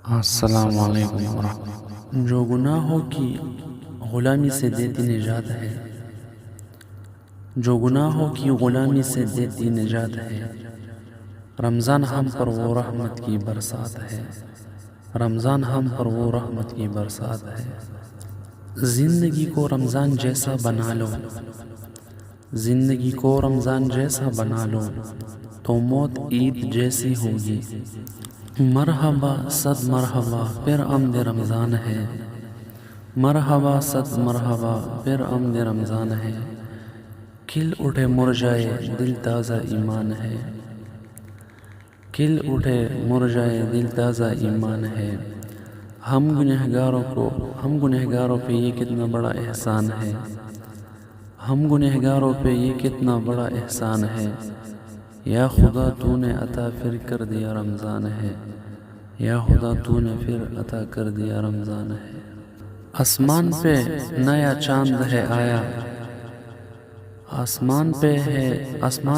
السلام علیکم ورحمۃ۔ جو گناہوں کی غلامی سے دیتی نجات ہے، جو گناہوں کی غلامی سے دیتی نجات ہے، رمضان ہم پر وہ رحمت کی برسات ہے، رمضان ہم پر وہ رحمت کی برسات ہے۔ زندگی کو رمضان جیسا بنا لو، زندگی کو رمضان جیسا بنا لو تو موت عید جیسی ہوگی۔ مرحبا صد مرحبا پھر آمد رمضان ہے، مرحبا صد مرحبا پھر آمد رمضان ہے۔ کھل اٹھے مرجائے دل تازہ ایمان ہے، کھل اٹھے مرجائے دل تازہ ایمان ہے۔ ہم گنہگاروں پہ یہ کتنا بڑا احسان ہے، ہم گنہگاروں پہ یہ کتنا بڑا احسان ہے۔ یا خدا تو نے عطا پھر کر دیا رمضان ہے، یا خدا تو نے پھر عطا کر دیا رمضان ہے۔ آسمان پہ نیا چاند ہے آیا، آسمان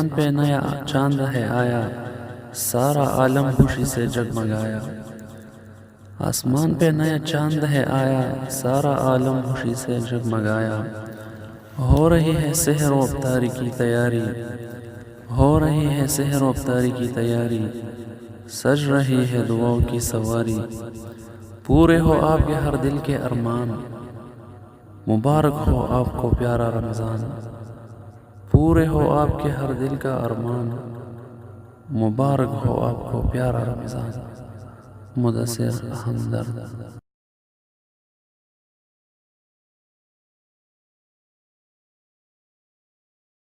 پہ نیا چاند ہے آیا، سارا عالم خوشی سے جگمگایا۔ آسمان پہ نیا چاند ہے آیا، سارا عالم خوشی سے جگمگایا۔ ہو رہی ہے سحر و افطاری کی تیاری، ہو رہی ہے سحر و افطاری کی تیاری، سج رہی ہے دعاؤں کی سواری۔ پورے ہو آپ کے ہر دل کے ارمان، مبارک ہو آپ کو پیارا رمضان۔ پورے ہو آپ کے ہر دل کا ارمان، مبارک ہو آپ کو پیارا رمضان۔ مدثر احمد درد۔